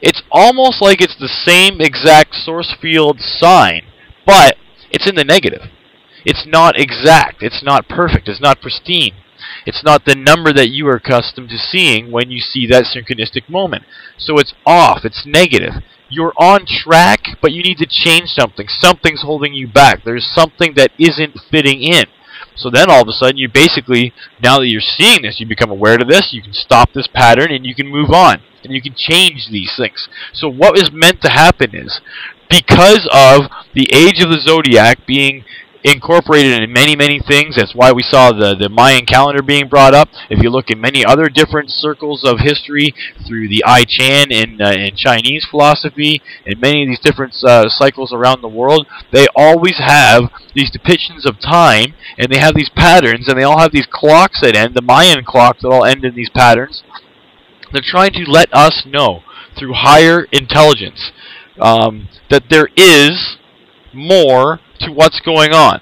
It's almost like it's the same exact source field sign, but it's in the negative. It's not exact. It's not perfect. It's not pristine. It's not the number that you are accustomed to seeing when you see that synchronistic moment. So it's off. It's negative. You're on track, but you need to change something. Something's holding you back. There's something that isn't fitting in. So then all of a sudden, you basically, now that you're seeing this, you become aware of this, you can stop this pattern, and you can move on. And you can change these things. So what is meant to happen is, because of the age of the zodiac being incorporated in many, many things, that's why we saw the Mayan calendar being brought up. If you look in many other different circles of history, through the I Ching in Chinese philosophy, and many of these different cycles around the world, they always have these depictions of time, and they have these patterns, and they all have these clocks that end, the Mayan clocks that all end in these patterns. They're trying to let us know, through higher intelligence, that there is more to what's going on.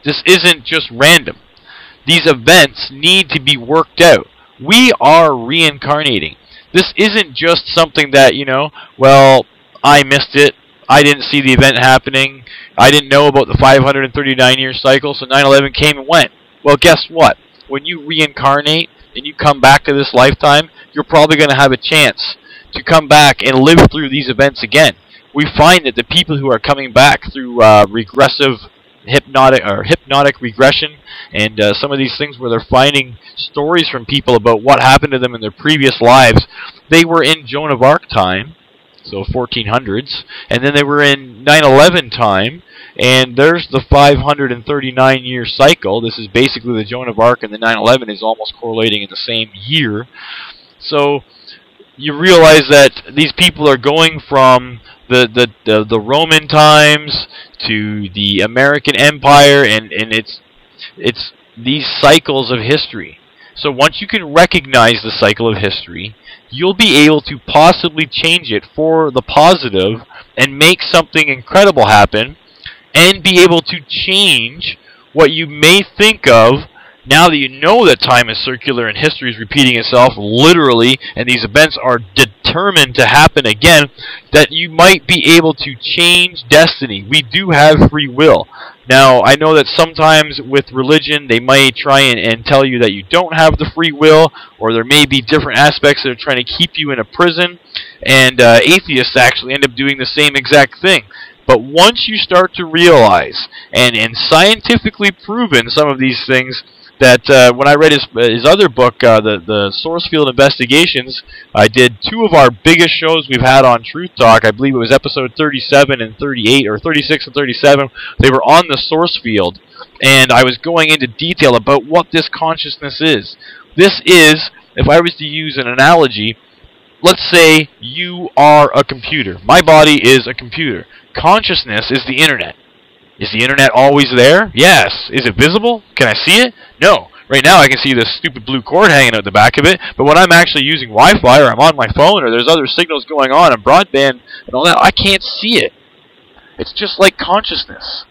This isn't just random. These events need to be worked out. We are reincarnating. This isn't just something that, well, I missed it. I didn't see the event happening. I didn't know about the 539-year cycle, so 9/11 came and went. Well, guess what? When you reincarnate and you come back to this lifetime, you're probably going to have a chance to come back and live through these events again. We find that the people who are coming back through regressive hypnotic regression and some of these things where they're finding stories from people about what happened to them in their previous lives, they were in Joan of Arc time, so 1400s, and then they were in 9/11 time, and there's the 539-year cycle. This is basically the Joan of Arc, and the 9/11 is almost correlating in the same year. So you realize that these people are going from the Roman times to the American Empire, and it's these cycles of history. So once you can recognize the cycle of history, you'll be able to possibly change it for the positive and make something incredible happen, and be able to change what you may think of now that you know that time is circular and history is repeating itself literally, and these events are determined to happen again, that you might be able to change destiny. We do have free will. Now, I know that sometimes with religion, they might try and tell you that you don't have the free will, or there may be different aspects that are trying to keep you in a prison, and atheists actually end up doing the same exact thing. But once you start to realize, and scientifically proven some of these things, that when I read his other book, the Source Field Investigations, I did 2 of our biggest shows we've had on Truth Talk. I believe it was episode 37 and 38, or 36 and 37. They were on the source field, and I was going into detail about what this consciousness is. This is, if I was to use an analogy, let's say you are a computer. My body is a computer. Consciousness is the internet. Is the internet always there? Yes. Is it visible? Can I see it? No. Right now I can see this stupid blue cord hanging out the back of it, but when I'm actually using Wi-Fi, or I'm on my phone, or there's other signals going on, and broadband, and all that, I can't see it. It's just like consciousness.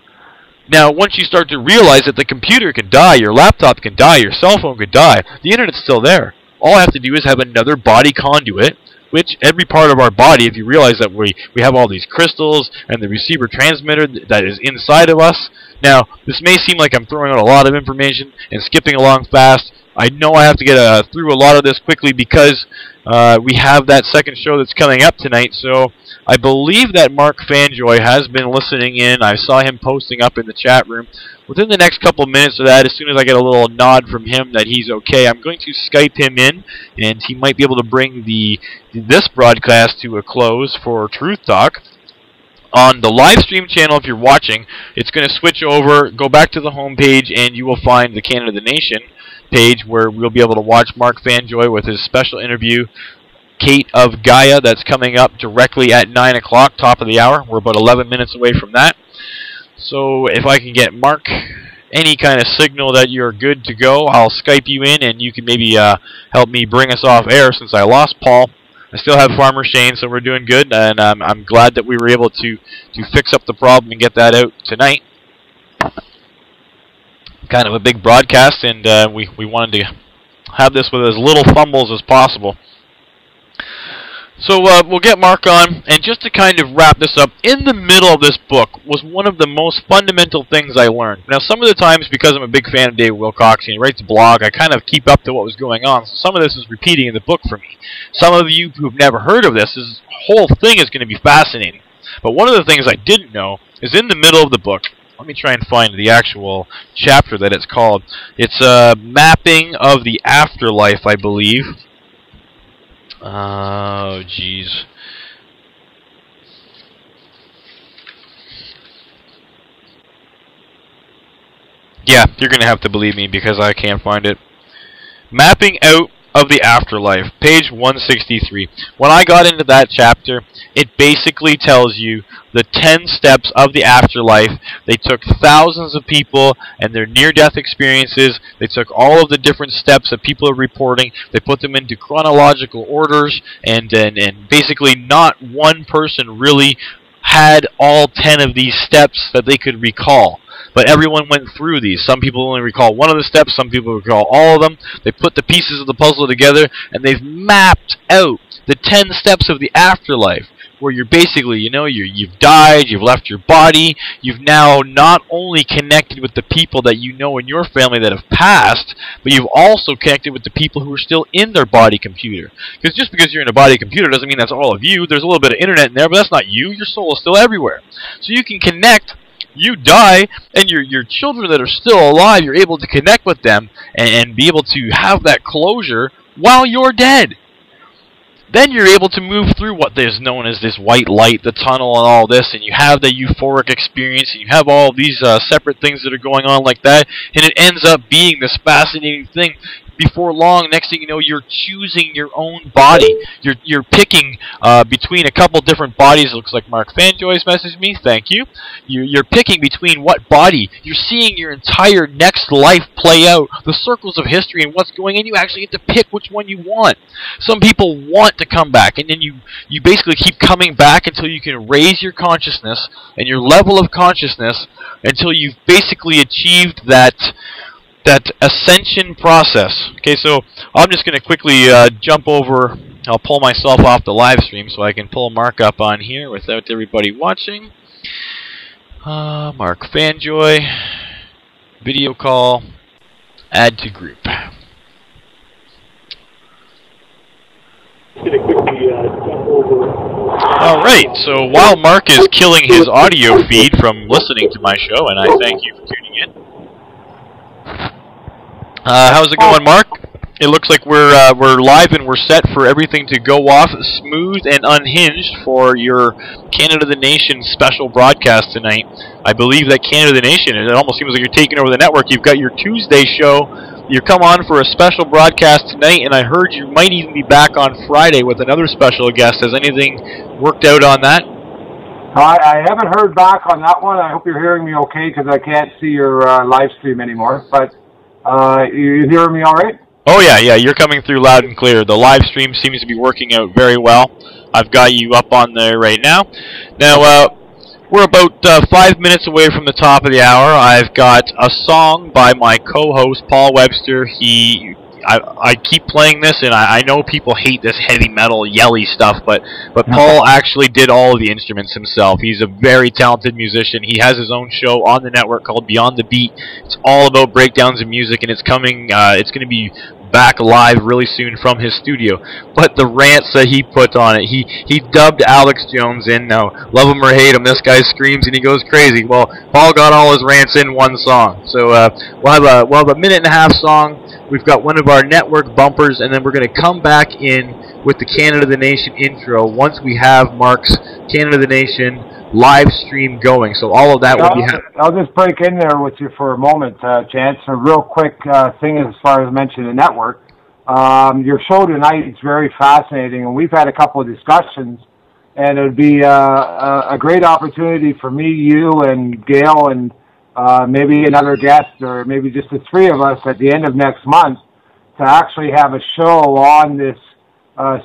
Now, once you start to realize that the computer can die, your laptop can die, your cell phone could die, the internet's still there. All I have to do is have another body conduit, which every part of our body, if you realize that we have all these crystals and the receiver transmitter that is inside of us. Now, this may seem like I'm throwing out a lot of information and skipping along fast. I know I have to get through a lot of this quickly because we have that second show that's coming up tonight, so I believe that Mark Fanjoy has been listening in. I saw him posting up in the chat room. Within the next couple minutes of that, as soon as I get a little nod from him that he's okay, I'm going to Skype him in, and he might be able to bring this broadcast to a close for Truth Talk. On the live stream channel, if you're watching, it's going to switch over, go back to the home page, and you will find the Canada the Nation page where we'll be able to watch Mark Fanjoy with his special interview, Kate of Gaia, that's coming up directly at 9 o'clock, top of the hour. We're about 11 minutes away from that. So if I can get Mark any kind of signal that you're good to go, I'll Skype you in, and you can maybe help me bring us off air since I lost Paul. I still have Farmer Shane, so we're doing good, and I'm glad that we were able to fix up the problem and get that out tonight. Kind of a big broadcast, and we wanted to have this with as little fumbles as possible. So we'll get Mark on, and just to kind of wrap this up, in the middle of this book was one of the most fundamental things I learned. Now, some of the times, because I'm a big fan of David Wilcox and he writes a blog, I kind of keep up to what was going on, so some of this is repeating in the book for me. Some of you who've never heard of this whole thing is going to be fascinating. But one of the things I didn't know is in the middle of the book, let me try and find the actual chapter that it's called. It's a mapping of the afterlife, I believe. Oh, jeez. Yeah, you're going to have to believe me because I can't find it. Mapping out of the afterlife, page 163. When I got into that chapter, it basically tells you the 10 steps of the afterlife. They took thousands of people and their near-death experiences. They took all of the different steps that people are reporting. They put them into chronological orders, and basically not one person really had all 10 of these steps that they could recall. But everyone went through these. Some people only recall one of the steps, some people recall all of them. They put the pieces of the puzzle together, and they've mapped out the 10 steps of the afterlife, where you're basically, you've died, you've left your body, you've now not only connected with the people that you know in your family that have passed, but you've also connected with the people who are still in their body computer. Because just because you're in a body computer doesn't mean that's all of you. There's a little bit of internet in there, but that's not you. Your soul is still everywhere. So you can connect. You die, and your children that are still alive, you're able to connect with them and be able to have that closure while you're dead. Then you're able to move through what is known as this white light, the tunnel, and all this, and you have the euphoric experience, and you have all these separate things that are going on like that, and it ends up being this fascinating thing. Before long, next thing you know, you're choosing your own body. You're picking between a couple different bodies. It looks like Mark Fanjoy's messaged me. Thank you. You're picking between what body. You're seeing your entire next life play out, the circles of history and what's going on. You actually get to pick which one you want. Some people want to come back, and then you basically keep coming back until you can raise your consciousness and your level of consciousness until you've basically achieved that ascension process. Okay, so I'm just going to quickly jump over. I'll pull myself off the live stream so I can pull Mark up on here without everybody watching. Mark Fanjoy, video call, add to group. Alright, so while Mark is killing his audio feed from listening to my show, and I thank you for tuning in, how's it going, Mark? It looks like we're live and we're set for everything to go off smooth and unhinged for your Canada the Nation special broadcast tonight. I believe that Canada the Nation, it almost seems like you're taking over the network. You've got your Tuesday show. You come on for a special broadcast tonight, and I heard you might even be back on Friday with another special guest. Has anything worked out on that? I haven't heard back on that one. I hope you're hearing me okay because I can't see your live stream anymore. But you hearing me all right? Oh, yeah, you're coming through loud and clear. The live stream seems to be working out very well. I've got you up on there right now. Now, we're about 5 minutes away from the top of the hour. I've got a song by my co-host, Paul Webster. I keep playing this, and I know people hate this heavy metal, yelly stuff, but Paul actually did all of the instruments himself. He's a very talented musician. He has his own show on the network called Beyond the Beat. It's all about breakdowns of music, and it's coming. It's going to be back live really soon from his studio. But the rants that he put on it, he dubbed Alex Jones in. Now, love him or hate him, this guy screams and he goes crazy. Well, Paul got all his rants in one song. So we'll have a minute and a half song. We've got one of our network bumpers, and then we're going to come back in with the Canada the Nation intro once we have Mark's Canada the Nation live stream going. So all of that will be happening. I'll just break in there with you for a moment, Chance. A real quick thing as far as mentioning the network. Your show tonight is very fascinating, and we've had a couple of discussions, and it would be a great opportunity for me, you, and Gail, and maybe another guest, or maybe just the three of us at the end of next month to actually have a show on this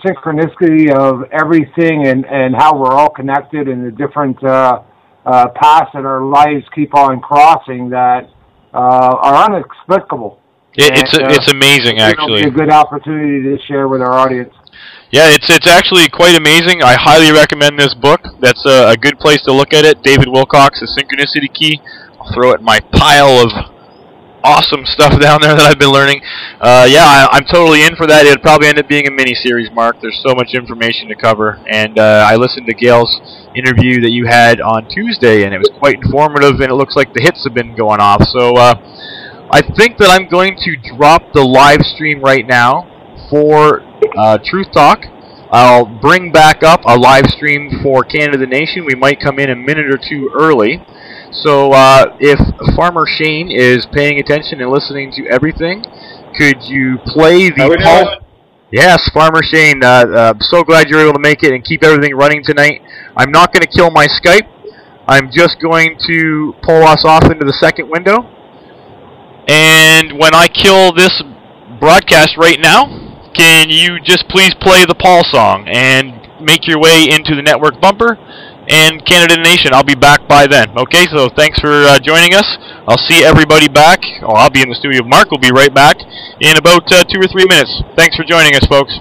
synchronicity of everything and how we're all connected and the different paths that our lives keep on crossing that are inexplicable. It's amazing, actually. It's a good opportunity to share with our audience. Yeah, it's actually quite amazing. I highly recommend this book. That's a good place to look at it. David Wilcox, The Synchronicity Key. I'll throw it in my pile of awesome stuff down there that I've been learning. Yeah, I'm totally in for that. It'd probably end up being a mini-series, Mark. There's so much information to cover. And I listened to Gail's interview that you had on Tuesday, and it was quite informative, and it looks like the hits have been going off. So I think that I'm going to drop the live stream right now for Truth Talk. I'll bring back up a live stream for Canada the Nation. We might come in a minute or two early. So if Farmer Shane is paying attention and listening to everything, could you play the Paul? Yes, Farmer Shane. So glad you're able to make it and keep everything running tonight. I'm not going to kill my Skype. I'm just going to pull us off into the second window. And when I kill this broadcast right now, can you just please play the Paul song and make your way into the network bumper and Canada Nation? I'll be back by then. Okay, so thanks for joining us. I'll see everybody back. Oh, I'll be in the studio. Mark will be right back in about 2 or 3 minutes. Thanks for joining us, folks.